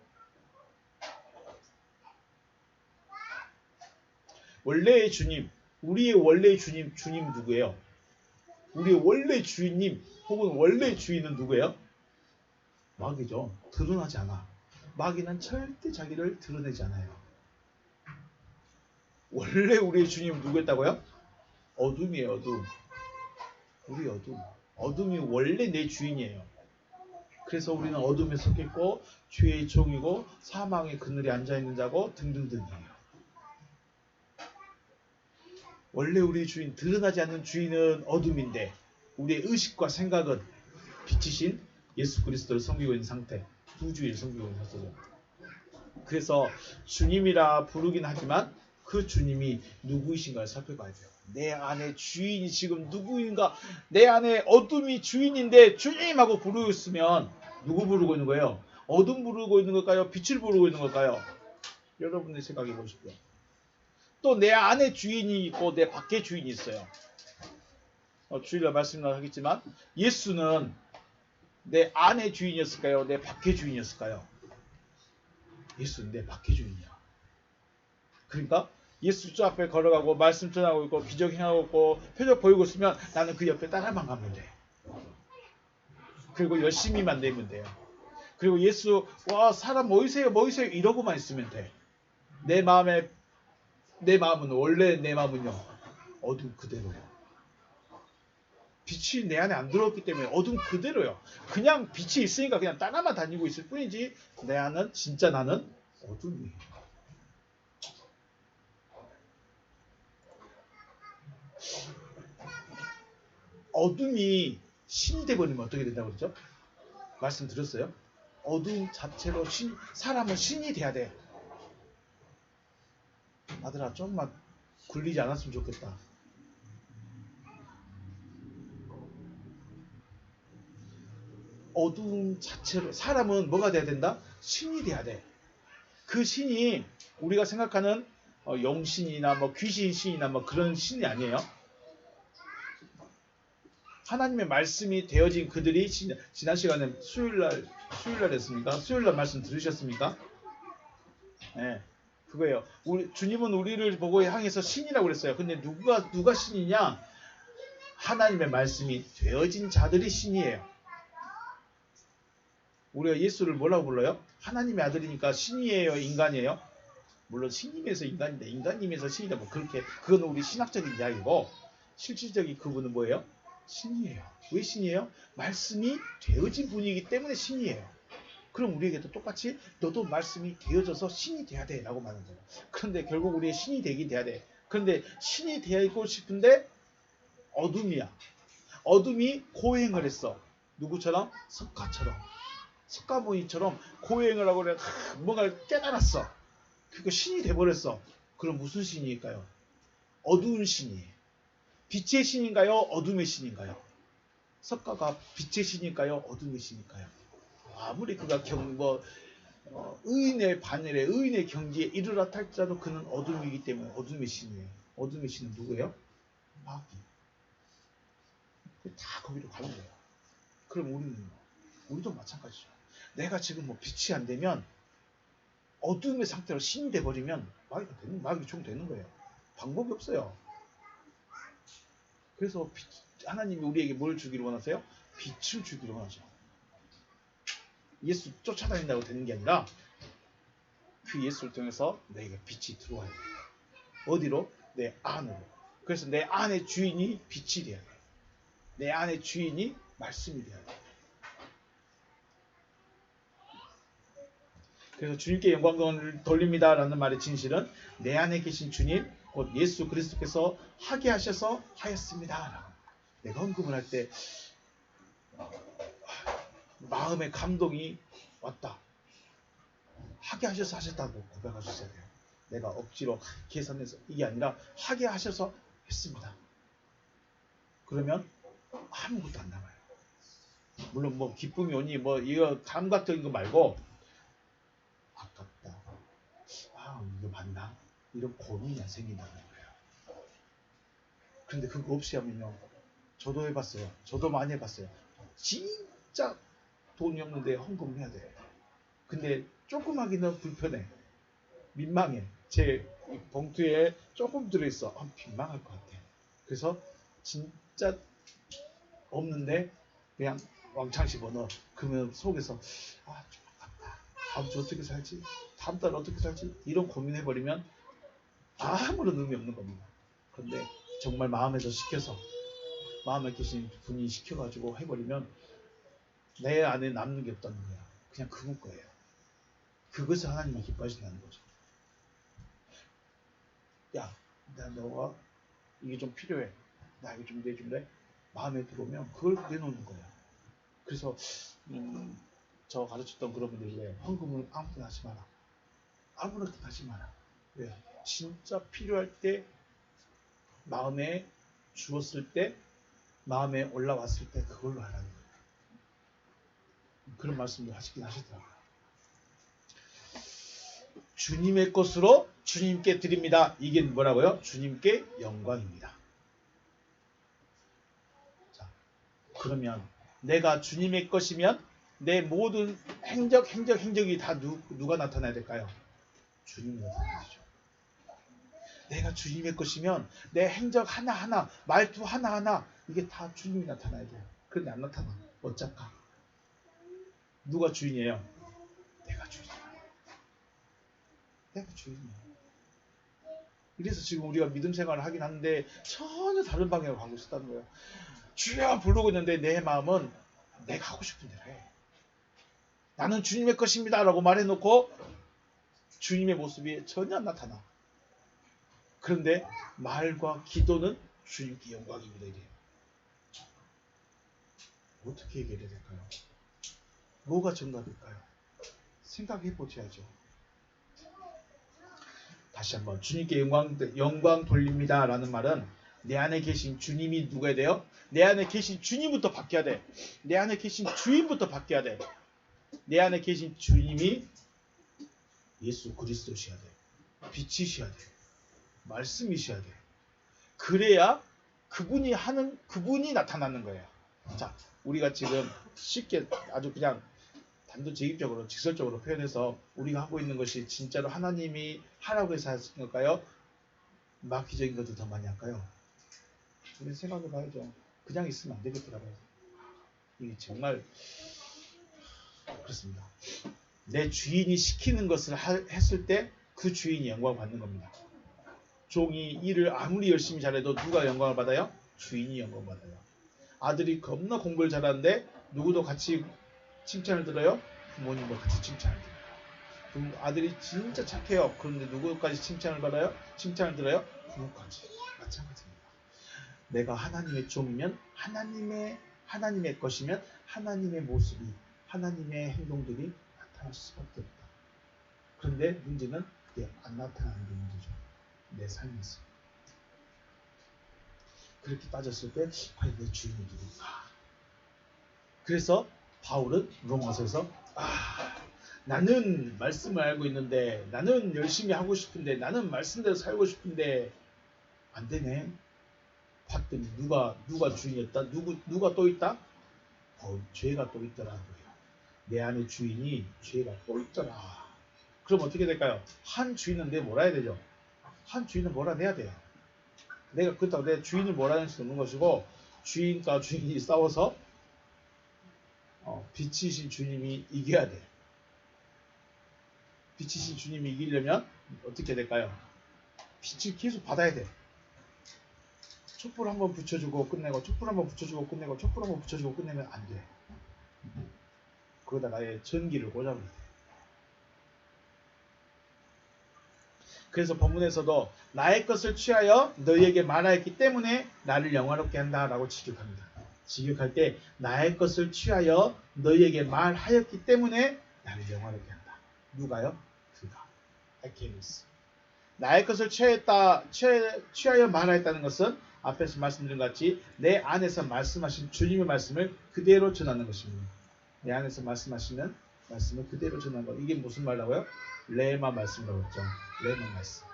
원래의 주님, 우리의 원래의 주님 누구예요? 우리의 원래 주인님 혹은 원래 주인은 누구예요? 마귀죠. 드러나지 않아. 마귀는 절대 자기를 드러내지 않아요. 원래 우리의 주님은 누구였다고요? 어둠이에요. 어둠. 우리 어둠. 어둠이 원래 내 주인이에요. 그래서 우리는 어둠에 속했고 죄의 종이고 사망의 그늘에 앉아있는 자고 등등등이에요. 원래 우리의 주인, 드러나지 않는 주인은 어둠인데 우리의 의식과 생각은 빛이신 예수 그리스도를 섬기고 있는 상태, 두 주인을 섬기고 있는 상태죠. 그래서 주님이라 부르긴 하지만 그 주님이 누구이신가를 살펴봐야 돼요. 내 안에 주인이 지금 누구인가? 내 안에 어둠이 주인인데 주님하고 부르고 있으면 누구 부르고 있는 거예요? 어둠 부르고 있는 걸까요? 빛을 부르고 있는 걸까요? 여러분의 생각해 보십시오. 또 내 안에 주인이 있고 내 밖에 주인이 있어요. 주일날 말씀하겠지만 예수는 내 안에 주인이었을까요? 내 밖에 주인이었을까요? 예수는 내 밖에 주인이야. 그러니까 예수 주 앞에 걸어가고 말씀 전하고 있고 기적 행하고 있고 표적 보이고 있으면 나는 그 옆에 따라만 가면 돼. 그리고 열심히만 내면 돼요. 그리고 예수 와 사람 모이세요 이러고만 있으면 돼. 내 마음은 원래 내 마음은요 어둠 그대로예요. 빛이 내 안에 안 들어왔기 때문에 어둠 그대로요. 그냥 빛이 있으니까 그냥 따라만 다니고 있을 뿐이지 내 안은 진짜 나는 어둠이에요. 어둠이 신이 돼버리면 어떻게 된다고 그랬죠? 말씀드렸어요? 어둠 자체로 사람은 신이 돼야 돼. 아들아 좀만 굴리지 않았으면 좋겠다. 어두움 자체로 사람은 뭐가 돼야 된다? 신이 돼야 돼. 그 신이 우리가 생각하는 영신이나 뭐 귀신신이나 뭐 그런 신이 아니에요. 하나님의 말씀이 되어진 그들이 지난 시간에 수요일날 했습니까? 수요일날 말씀 들으셨습니까? 네, 그거예요. 주님은 우리를 보고 향해서 신이라고 그랬어요. 근데 누가 신이냐? 하나님의 말씀이 되어진 자들이 신이에요. 우리가 예수를 뭐라고 불러요? 하나님의 아들이니까 신이에요, 인간이에요? 물론 신임에서 인간인데 인간임에서 신이다. 뭐 그렇게 그건 우리 신학적인 이야기고 실질적인 그분은 뭐예요? 신이에요. 왜 신이에요? 말씀이 되어진 분이기 때문에 신이에요. 그럼 우리에게도 똑같이 너도 말씀이 되어져서 신이 돼야 돼 라고 말하는 거예요. 그런데 결국 우리의 신이 되긴 돼야 돼. 그런데 신이 되고 싶은데 어둠이야. 어둠이 고행을 했어. 누구처럼? 석가모니처럼 고행을 하고 그래 뭔가를 깨달았어. 그거 신이 돼버렸어. 그럼 무슨 신일까요? 어두운 신이에요. 빛의 신인가요? 어둠의 신인가요? 석가가 빛의 신일까요? 어둠의 신일까요? 아무리 그가 의인의 반열에 의인의 경지에 이르렀다 할지라도 그는 어둠이기 때문에 어둠의 신이에요. 어둠의 신은 누구예요? 마귀. 다 거기로 가는 거예요. 그럼 우리도 마찬가지죠. 내가 지금 뭐 빛이 안 되면 어둠의 상태로 신이 돼버리면 마귀가 종 되는 거예요. 방법이 없어요. 그래서 하나님이 우리에게 뭘 주기를 원하세요? 빛을 주기를 원하죠. 예수 쫓아다닌다고 되는 게 아니라 그 예수를 통해서 내게 빛이 들어와야 돼요. 어디로? 내 안으로. 그래서 내 안의 주인이 빛이 돼야 돼요. 내 안의 주인이 말씀이 돼야 돼요. 그래서 주님께 영광을 돌립니다 라는 말의 진실은 내 안에 계신 주님 곧 예수 그리스도께서 하게 하셔서 하였습니다. 내가 헌금을 할 때 마음의 감동이 왔다. 하게 하셔서 하셨다고 고백하셨어야 돼요. 내가 억지로 계산해서 이게 아니라 하게 하셔서 했습니다. 그러면 아무것도 안 남아요. 물론 뭐 기쁨이 오니 뭐 이거 감각적인 거 말고 아깝다. 이거 맞나? 이런 고민이 안 생긴다는 거예요. 근데 그거 없이 하면요. 저도 해봤어요. 저도 많이 해봤어요. 진짜 돈이 없는데 헌금을 해야 돼요. 근데 조금 하기는 불편해. 민망해. 제 봉투에 조금 들어있어. 민망할 것 같아. 그래서 진짜 없는데 그냥 왕창 집어넣어. 그러면 속에서 좀 아깝다. 다음 주 어떻게 살지? 다음 달 어떻게 살지? 이런 고민해버리면 아무런 의미 없는 겁니다. 그런데 정말 마음에서 시켜서 마음에 계신 분이 시켜가지고 해버리면 내 안에 남는 게 없다는 거야. 그냥 그분 거예요. 그것을 하나님이 기뻐하신다는 거죠. 야, 너가 이게 좀 필요해. 나 이거 좀 내줄래? 마음에 들어오면 그걸 내놓는 거야. 그래서 저 가르쳤던 그런 분들이 왜 헌금을 아무데나 하지 마라. 아무렇게나 하지 마라. 왜? 진짜 필요할 때 마음에 주었을 때 마음에 올라왔을 때 그걸로 하라는 거예요. 그런 말씀도 하시긴 하시더라고요. 주님의 것으로 주님께 드립니다. 이게 뭐라고요? 주님께 영광입니다. 자, 그러면 내가 주님의 것이면 내 모든 행적이 다 누가 나타나야 될까요? 주님이 나타나야죠. 내가 주님의 것이면 내 행적 하나하나, 말투 하나하나 이게 다 주님이 나타나야 돼요. 그런데 안 나타나. 어쩔까? 누가 주인이에요? 내가 주인이에요. 내가 주인이에요. 이래서 지금 우리가 믿음 생활을 하긴 하는데 전혀 다른 방향으로 가고 있었다는 거예요. 주여 부르고 있는데 내 마음은 내가 하고 싶은 대로 해. 나는 주님의 것입니다 라고 말해놓고 주님의 모습이 전혀 안 나타나. 그런데 말과 기도는 주님께 영광입니다. 이래요. 어떻게 얘기해야 될까요? 뭐가 정답일까요? 생각해 보셔야죠. 다시 한번 주님께 영광 돌립니다 라는 말은 내 안에 계신 주님이 누가 돼요? 내 안에 계신 주님부터 바뀌어야 돼. 내 안에 계신 주인부터 바뀌어야 돼. 내 안에 계신 주님이 예수 그리스도셔야 돼. 빛이셔야 돼. 말씀이셔야 돼. 그래야 그분이 나타나는 거예요. 자, 우리가 지금 쉽게 아주 그냥 단도직입적으로 직설적으로 표현해서 우리가 하고 있는 것이 진짜로 하나님이 하라고 해서 하는 걸까요? 마귀적인 것들 더 많이 할까요? 우리 생각해 봐야죠. 그냥 있으면 안 되겠더라고요. 이게 정말 그렇습니다. 내 주인이 시키는 것을 했을 때 그 주인이 영광을 받는 겁니다. 종이 일을 아무리 열심히 잘해도 누가 영광을 받아요? 주인이 영광을 받아요. 아들이 겁나 공부를 잘하는데 누구도 같이 칭찬을 들어요? 부모님도 같이 칭찬을 들어요. 아들이 진짜 착해요. 그런데 누구까지 칭찬을 받아요? 칭찬을 들어요? 부모까지. 마찬가지입니다. 내가 하나님의 종이면 하나님의 것이면 하나님의 모습이 하나님의 행동들이 나타날 수밖에 없다. 그런데 문제는 그게 안 나타나는 게 문제죠. 내 삶에서. 그렇게 따졌을 때 과연 내 주인이 누굴까? 그래서 바울은 로마서에서 나는 말씀을 알고 있는데 나는 열심히 하고 싶은데 나는 말씀대로 살고 싶은데 안 되네. 봤더니 누가 주인이었다? 누가 또 있다? 죄가 또 있더라고요. 내 안에 주인이 죄가 또 있더라. 그럼 어떻게 될까요? 한 주인은 내 몰아야 되죠. 한 주인은 몰아내야 돼요. 내가 그렇다고 내 주인을 몰아낼 수 없는 것이고 주인과 주인이 싸워서 빛이신 주님이 이겨야 돼. 빛이신 주님이 이기려면 어떻게 될까요? 빛을 계속 받아야 돼. 촛불 한번 붙여주고 끝내고 촛불 한번 붙여주고 끝내고 촛불 한번 붙여주고 끝내면 안 돼. 거기다가 전기를 꽂아버려 돼. 그래서 본문에서도 나의 것을 취하여 너희에게 말하였기 때문에 나를 영화롭게 한다라고 직역합니다. 직역할 때 나의 것을 취하여 너희에게 말하였기 때문에 나를 영화롭게 한다. 누가요? 그가. 아케미스. 나의 것을 취하여 말하였다는 것은 앞에서 말씀드린 것 같이 내 안에서 말씀하신 주님의 말씀을 그대로 전하는 것입니다. 내 안에서 말씀하시는 말씀을 그대로 전하는 것. 이게 무슨 말이라고요? 레마 말씀이라고 했죠. 레마 말씀.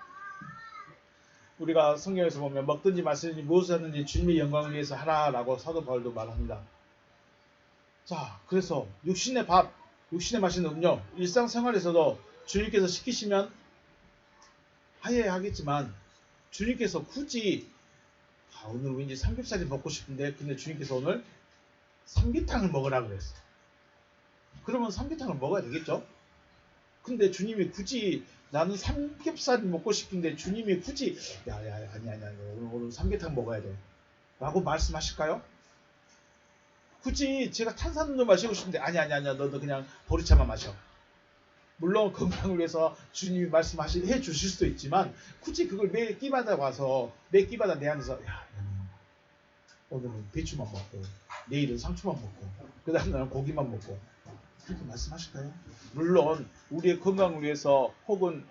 우리가 성경에서 보면 먹든지 마시든지 무엇을 하든지 주님의 영광을 위해서 하라라고 사도 바울도 말합니다. 자, 그래서 육신의 밥, 육신에 마시는 음료, 일상생활에서도 주님께서 시키시면 하여야 하겠지만 주님께서 굳이 오늘 왠지 삼겹살이 먹고 싶은데 근데 주님께서 오늘 삼계탕을 먹으라 그랬어. 그러면 삼계탕을 먹어야 되겠죠? 근데 주님이 굳이 나는 삼겹살이 먹고 싶은데 주님이 굳이 아니 오늘 삼계탕 먹어야 돼 라고 말씀하실까요? 굳이 제가 탄산음료 마시고 싶은데 아니야 너도 그냥 보리차만 마셔. 물론 건강을 위해서 주님이 말씀해 주실 수도 있지만 굳이 그걸 매 끼마다 와서 매 끼마다 내 안에서 오늘은 배추만 먹고 내일은 상추만 먹고 그 다음 날은 고기만 먹고 그렇게 말씀하실까요? 물론 우리의 건강을 위해서 혹은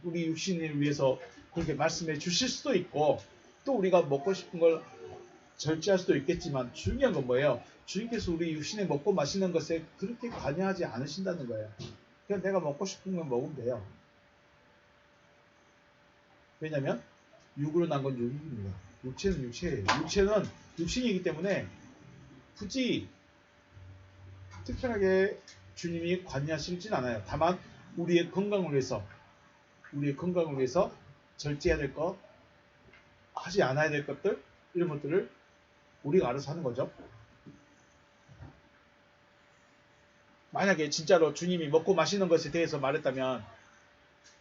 우리 육신을 위해서 그렇게 말씀해 주실 수도 있고 또 우리가 먹고 싶은 걸 절제할 수도 있겠지만 중요한 건 뭐예요? 주님께서 우리 육신에 먹고 마시는 것에 그렇게 관여하지 않으신다는 거예요. 그냥 내가 먹고 싶은 걸 먹으면 돼요. 왜냐하면 육으로 난 건 육입니다. 육체는 육체예요. 육체는 육신이기 때문에 굳이 특별하게 주님이 관여하시진 않아요. 다만 우리의 건강을 위해서 절제해야 될 것, 하지 않아야 될 것들 이런 것들을 우리가 알아서 하는 거죠. 만약에 진짜로 주님이 먹고 마시는 것에 대해서 말했다면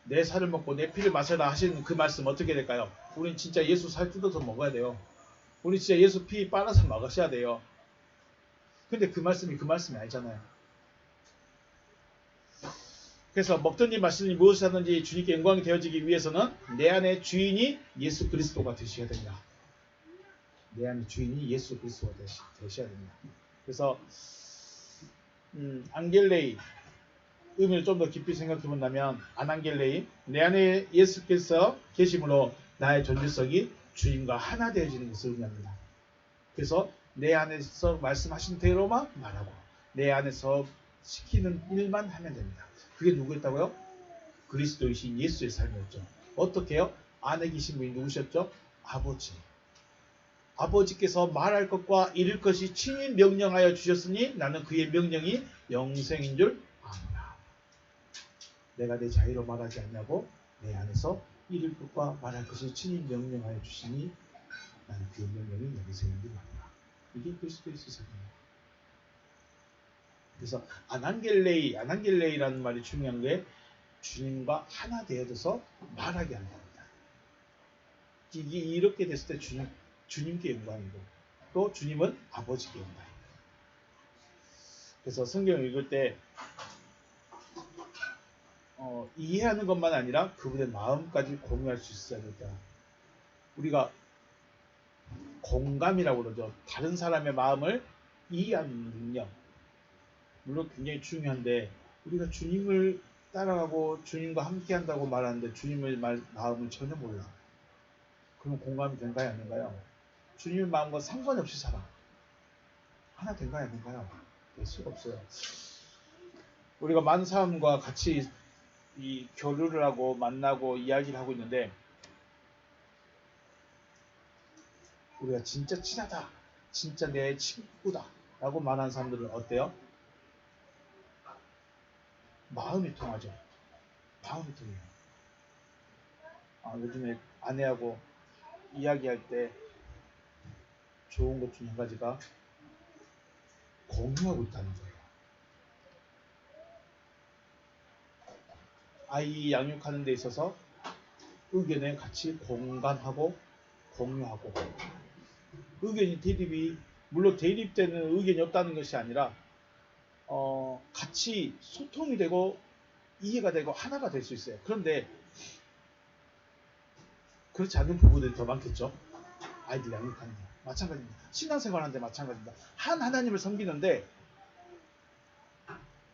내 살을 먹고 내 피를 마셔라 하시는 그 말씀 어떻게 될까요? 우린 진짜 예수 살 뜯어서 먹어야 돼요. 우리 진짜 예수 피 빨아서 먹으셔야 돼요. 근데 그 말씀이 아니잖아요. 그래서 먹든지 마시든지 무엇을 하든지 주님께 영광이 되어지기 위해서는 내 안에 주인이 예수 그리스도가 되셔야 된다. 내 안에 주인이 예수 그리스도가 되셔야 됩니다. 그래서 안겔레이 의미를 좀 더 깊이 생각해 본다면 안안겔레이 내 안에 예수께서 계심으로 나의 존재성이 주님과 하나 되어지는 것을 의미합니다. 그래서 내 안에서 말씀하신 대로만 말하고 내 안에서 시키는 일만 하면 됩니다. 그게 누구였다고요? 그리스도이신 예수의 삶이었죠. 어떻게요? 안에 계신 분이 누구셨죠? 아버지. 아버지께서 말할 것과 이룰 것이 친히 명령하여 주셨으니 나는 그의 명령이 영생인 줄 압니다. 내가 내 자유로 말하지 않냐고 내 안에서 이룰 것과 말할 것을 친히 명령하여 주시니 나는 그의 명령이 영생인 줄 압니다. 이게 그리스도의 삶입니다. 그래서 아난겔레이라는 말이 중요한 게 주님과 하나 되어져서 말하게 한답니다. 이게 이렇게 됐을 때 주님께 영광이고 또 주님은 아버지께 영광입니다. 그래서 성경을 읽을 때 이해하는 것만 아니라 그분의 마음까지 공유할 수 있어야 된다. 우리가 공감이라고 그러죠. 다른 사람의 마음을 이해하는 능력. 물론 굉장히 중요한데 우리가 주님을 따라가고 주님과 함께 한다고 말하는데 주님의 마음을 전혀 몰라. 그럼 공감이 된가요? 아닌가요? 주님의 마음과 상관없이 살아. 하나 된가요? 아닌가요? 될 수가 없어요. 우리가 많은 사람과 같이 이 교류를 하고 만나고 이야기를 하고 있는데 우리가 진짜 친하다. 진짜 내 친구다. 라고 말하는 사람들은 어때요? 마음이 통하죠. 마음이 통해요. 요즘에 아내하고 이야기할 때 좋은 것 중에 한 가지가 공유하고 있다는 거예요. 아이 양육하는 데 있어서 의견에 같이 공감하고 공유하고 의견이 대립이 물론 대립되는 의견이 없다는 것이 아니라 같이 소통이 되고 이해가 되고 하나가 될 수 있어요. 그런데 그렇지 않은 부부들이 더 많겠죠. 아이들 양육하는 데 마찬가지입니다. 신앙생활하는데 마찬가지입니다. 한 하나님을 섬기는데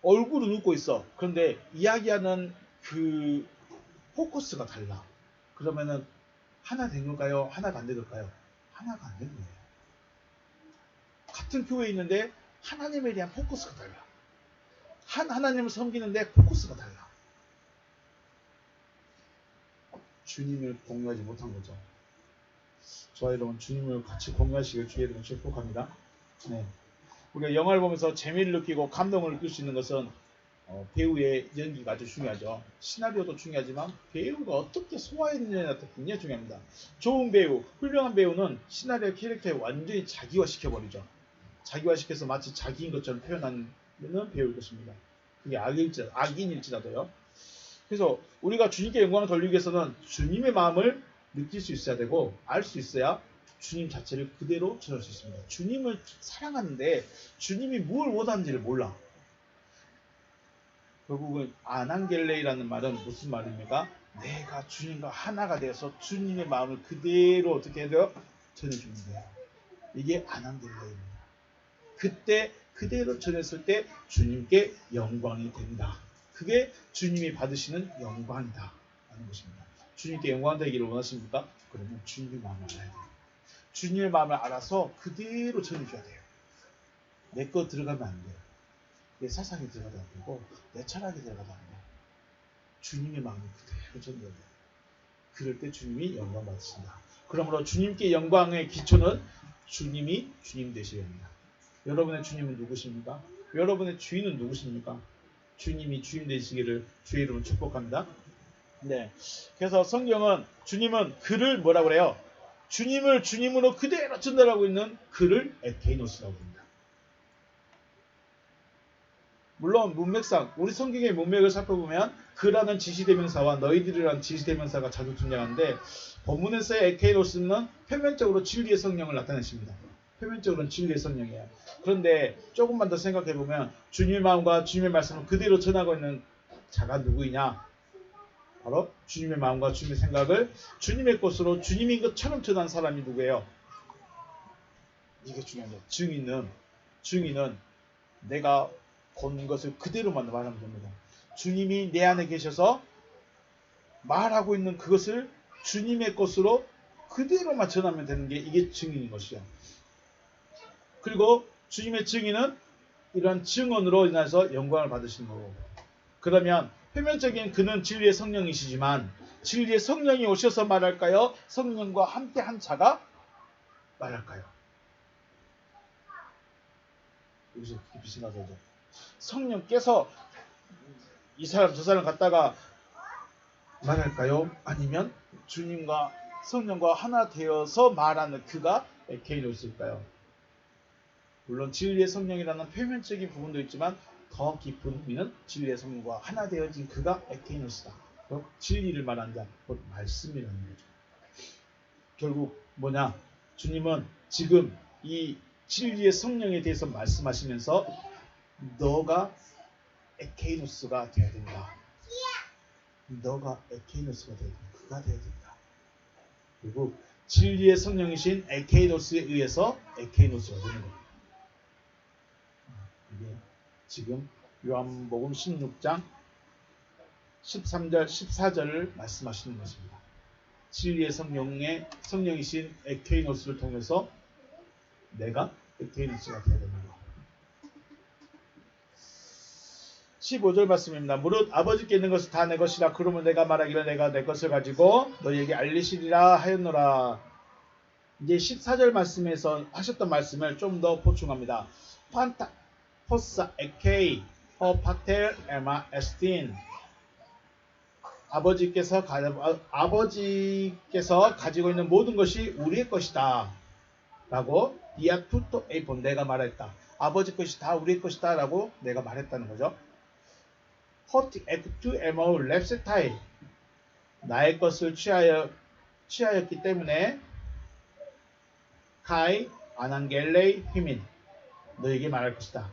얼굴은 웃고 있어. 그런데 이야기하는 그 포커스가 달라. 그러면은 하나 된 걸까요? 하나가 안 된 걸까요? 하나가 안 된 거예요. 같은 교회에 있는데 하나님에 대한 포커스가 달라. 한 하나님을 섬기는데 포커스가 달라. 주님을 공유하지 못한 거죠. 저와 여러분 주님을 같이 공유하시길 주의 이름으로 축복합니다. 네. 우리가 영화를 보면서 재미를 느끼고 감동을 느낄 수 있는 것은 배우의 연기가 아주 중요하죠. 시나리오도 중요하지만 배우가 어떻게 소화했느냐가 굉장히 중요합니다. 좋은 배우, 훌륭한 배우는 시나리오 캐릭터에 완전히 자기화시켜버리죠. 자기화시켜서 마치 자기인 것처럼 표현하는 배우일 것입니다. 그게 악인일지라도요. 그래서 우리가 주님께 영광을 돌리기 위해서는 주님의 마음을 느낄 수 있어야 되고 알 수 있어야 주님 자체를 그대로 전할 수 있습니다. 주님을 사랑하는데 주님이 뭘 원하는지를 몰라. 결국은 아난겔레이라는 말은 무슨 말입니까? 내가 주님과 하나가 되어서 주님의 마음을 그대로 어떻게 해요? 전해주는 거예요. 이게 아난겔레이입니다. 그때 그대로 전했을 때 주님께 영광이 된다. 그게 주님이 받으시는 영광이다 라는 것입니다. 주님께 영광 되기를 원하십니까? 그러면 주님의 마음을 알아야 돼요. 주님의 마음을 알아서 그대로 전해줘야 돼요. 내 거 들어가면 안 돼요. 내 사상이 들어가도 안 되고 내 철학이 들어가도 안 돼요. 주님의 마음을 그대로 전해야 돼요. 그럴 때 주님이 영광 받으신다. 그러므로 주님께 영광의 기초는 주님이 주님 되셔야 합니다. 여러분의 주님은 누구십니까? 여러분의 주인은 누구십니까? 주님이 주인 되시기를 주의 이름으로 축복합니다. 네. 그래서 성경은 주님은 그를 뭐라고 그래요? 주님을 주님으로 그대로 전달하고 있는 그를 에케이노스라고 합니다. 물론 문맥상 우리 성경의 문맥을 살펴보면 그라는 지시대명사와 너희들이라는 지시대명사가 자주 등장하는데 본문에서의 에케이노스는 표면적으로 진리의 성령을 나타내십니다. 표면적으로는 진리의 성령이에요. 그런데 조금만 더 생각해보면 주님의 마음과 주님의 말씀을 그대로 전하고 있는 자가 누구이냐? 바로 주님의 마음과 주님의 생각을 주님의 것으로 주님인 것처럼 전한 사람이 누구예요? 이게 중요한 거예요. 증인은 내가 본 것을 그대로만 말하면 됩니다. 주님이 내 안에 계셔서 말하고 있는 그것을 주님의 것으로 그대로만 전하면 되는 게 이게 증인인 것이요. 그리고 주님의 증인은 이런 증언으로 인해서 영광을 받으시는 거고, 그러면 표면적인 그는 진리의 성령이시지만 진리의 성령이 오셔서 말할까요? 성령과 함께 한 자가 말할까요? 여기서 깊이 생각하죠. 성령께서 이 사람 저 사람 갖다가 말할까요? 아니면 주님과 성령과 하나 되어서 말하는 그가 에케이노스일까요? 물론 진리의 성령이라는 표면적인 부분도 있지만 더 깊은 의미는 진리의 성령과 하나 되어진 그가 에케이노스다. 진리를 말하는 자, 곧 말씀이라는 거죠. 결국 뭐냐? 주님은 지금 이 진리의 성령에 대해서 말씀하시면서 너가 에케이노스가 되어야 된다. 너가 에케이노스가 되어야 된다. 그가 되어야 된다. 그리고 진리의 성령이신 에케이노스에 의해서 에케이노스가 되는 겁니다. 이게 지금 요한복음 16장 13절 14절을 말씀하시는 것입니다. 진리의 성령이신 에케이노스를 통해서 내가 에케이노스가 되어야 되는 것. 15절 말씀입니다. 무릇 아버지께 있는 것은 다 내 것이라. 그러면 내가 말하기를 내가 내 것을 가지고 너희에게 알리시리라 하였노라. 이제 14절 말씀에서 하셨던 말씀을 좀 더 보충합니다. 판타 포사 에케이 어 파텔 에마 에스틴. 아버지께서 가지고 있는 모든 것이 우리의 것이다 라고 디아투토 에이폰 내가 말했다. 아버지 것이 다 우리의 것이다 라고 내가 말했다는 거죠. 허티 에크투 에마우 랩세타이. 나의 것을 취하였기 때문에 카이 아난겔레이 히민. 너에게 말할 것이다.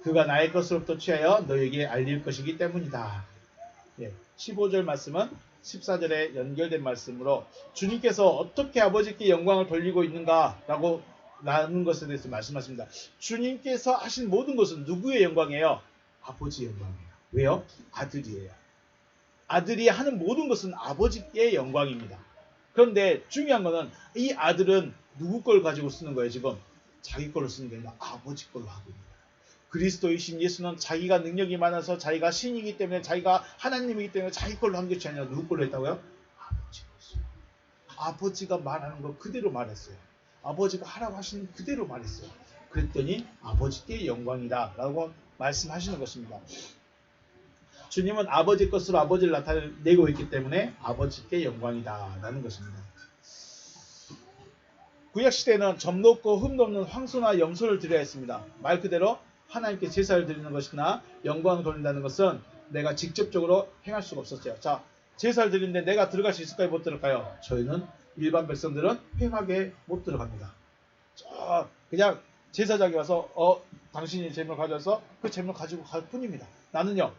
그가 나의 것으로부터 취하여 너에게 알릴 것이기 때문이다. 15절 말씀은 14절에 연결된 말씀으로 주님께서 어떻게 아버지께 영광을 돌리고 있는가 라고 나눈 것에 대해서 말씀하십니다. 주님께서 하신 모든 것은 누구의 영광이에요? 아버지의 영광이에요. 왜요? 아들이에요. 아들이 하는 모든 것은 아버지의 영광입니다. 그런데 중요한 것은 이 아들은 누구 걸 가지고 쓰는 거예요? 지금 자기 걸로 쓰는 게 아니라 아버지 걸로 하고 있는 거예요. 그리스도이신 예수는 자기가 능력이 많아서 자기가 신이기 때문에 자기가 하나님이기 때문에 자기 걸로 한 것이 아니라 누구 걸로 했다고요? 아버지 걸로. 아버지가 말하는 거 그대로 말했어요. 아버지가 하라고 하시는 그대로 말했어요. 그랬더니 아버지께 영광이다 라고 말씀하시는 것입니다. 주님은 아버지 것으로 아버지를 나타내고 있기 때문에 아버지께 영광이다 라는 것입니다. 구약시대에는 점 높고 흠 없는 황소나 염소를 드려야 했습니다. 말 그대로 하나님께 제사를 드리는 것이나 영광을 돌린다는 것은 내가 직접적으로 행할 수가 없었어요. 자, 제사를 드리는데 내가 들어갈 수 있을까요? 못 들어갈까요? 저희는 일반 백성들은 행하게 못 들어갑니다. 그냥 제사장이 와서 당신이 재물 가져와서 그 재물 가지고 갈 뿐입니다. 나는요,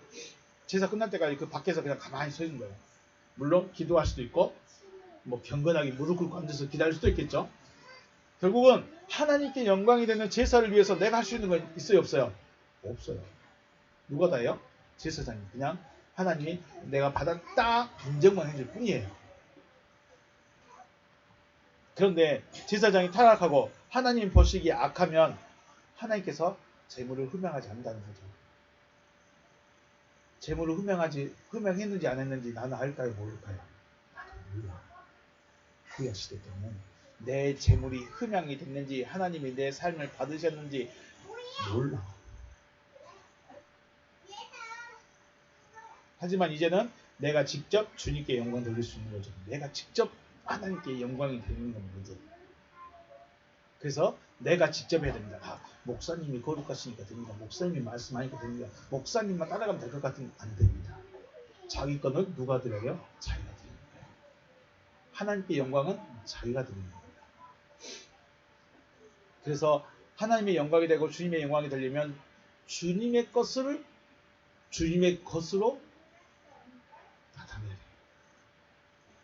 제사 끝날 때까지 그 밖에서 그냥 가만히 서 있는 거예요. 물론 기도할 수도 있고 뭐 경건하게 무릎 꿇고 앉아서 기다릴 수도 있겠죠. 결국은 하나님께 영광이 되는 제사를 위해서 내가 할 수 있는 건 있어요? 없어요? 없어요. 누가 다 해요? 제사장이. 그냥 하나님이 내가 받았다 인정만 해줄 뿐이에요. 그런데 제사장이 타락하고 하나님 보시기에 악하면 하나님께서 재물을 흠양하지 않는다는 거죠. 재물을 흠양했는지 안 했는지 나는 알까요? 모를까요? 나도 몰라. 구약시대 때는 내 재물이 흠양이 됐는지 하나님이 내 삶을 받으셨는지 몰라. 하지만 이제는 내가 직접 주님께 영광 돌릴 수 있는 거죠. 내가 직접 하나님께 영광이 되는 겁니다. 그래서 내가 직접 해야 됩니다. 목사님이 거룩하시니까 됩니다. 목사님이 말씀하니까 됩니다. 목사님만 따라가면 될 것 같으면 안 됩니다. 자기 거는 누가 드려요? 자기가 드리는 거예요. 하나님께 영광은 자기가 드리는 겁니다. 그래서 하나님의 영광이 되고 주님의 영광이 되려면 주님의 것을 주님의 것으로 나타내야 돼요.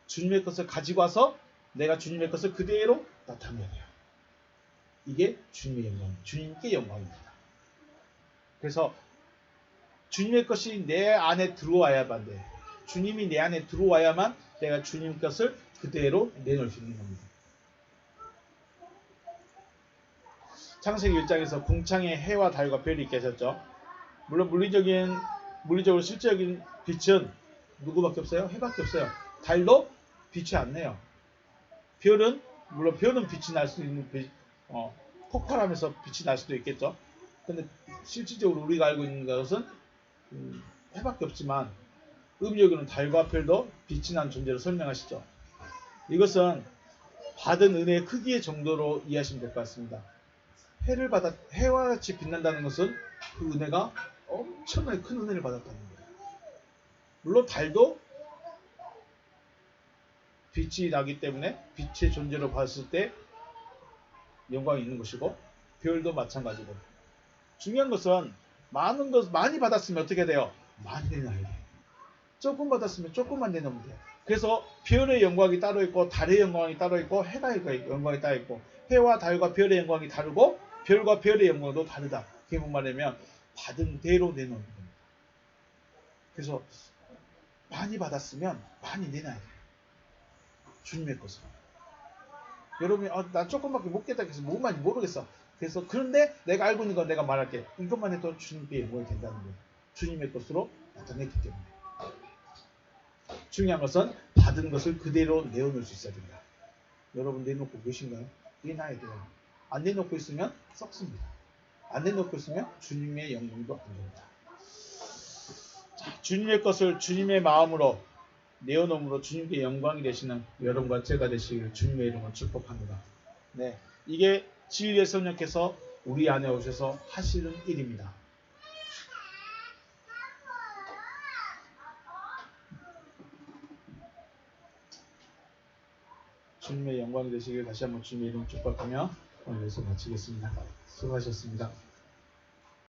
주님의 것을 가지고 와서 내가 주님의 것을 그대로 나타내야 돼요. 이게 주님의 영광, 주님께 영광입니다. 그래서 주님의 것이 내 안에 들어와야만 돼. 주님이 내 안에 들어와야만 내가 주님 것을 그대로 내놓을 수 있는 겁니다. 창세기 1장에서 궁창에 해와 달과 별이 계셨죠. 물론 물리적으로 실제적인 빛은 누구밖에 없어요? 해밖에 없어요. 달도 빛이 안 내요. 물론 별은 빛이 날 수 있는 폭발하면서 빛이 날 수도 있겠죠. 근데 실질적으로 우리가 알고 있는 것은 해밖에 없지만 음력으로는 달과 별도 빛이 난 존재로 설명하시죠. 이것은 받은 은혜의 크기의 정도로 이해하시면 될 것 같습니다. 해와 같이 빛난다는 것은 그 은혜가 엄청나게 큰 은혜를 받았다는 거예요. 물론 달도 빛이 나기 때문에 빛의 존재로 봤을 때 영광이 있는 것이고, 별도 마찬가지고. 중요한 것은 많이 받았으면 어떻게 돼요? 많이 내놔야 돼. 조금 받았으면 조금만 내놓으면 돼요. 그래서 별의 영광이 따로 있고, 달의 영광이 따로 있고, 해가 영광이 따로 있고, 해와 달과 별의 영광이 다르고, 별과 별의 영광도 다르다. 그게 뭔 말이냐면 받은 대로 내놓는 겁니다. 그래서 많이 받았으면 많이 내놔야 돼요. 주님의 것을. 여러분이 나 조금밖에 못 겠다 해서 뭔 모르겠어. 그래서 그런데 내가 알고 있는 건 내가 말할게. 이것만 해도 주님께 영광이 된다는 거예요. 주님의 것으로 나타냈기 때문에. 중요한 것은 받은 것을 그대로 내어놓을 수 있어야 된다. 여러분 내놓고 계신가요? 내놔야 돼요. 안 내놓고 있으면 썩습니다. 안 내놓고 있으면 주님의 영광도 안 됩니다. 자, 주님의 것을 주님의 마음으로 내어놓음으로 주님께 영광이 되시는 여러분과 제가 되시길 주님의 이름으로 축복합니다. 네, 이게 진리의 성령께서 우리 안에 오셔서 하시는 일입니다. 주님의 영광이 되시길 다시 한번 주님의 이름 축복하며 오늘 여기서 마치겠습니다. 수고하셨습니다.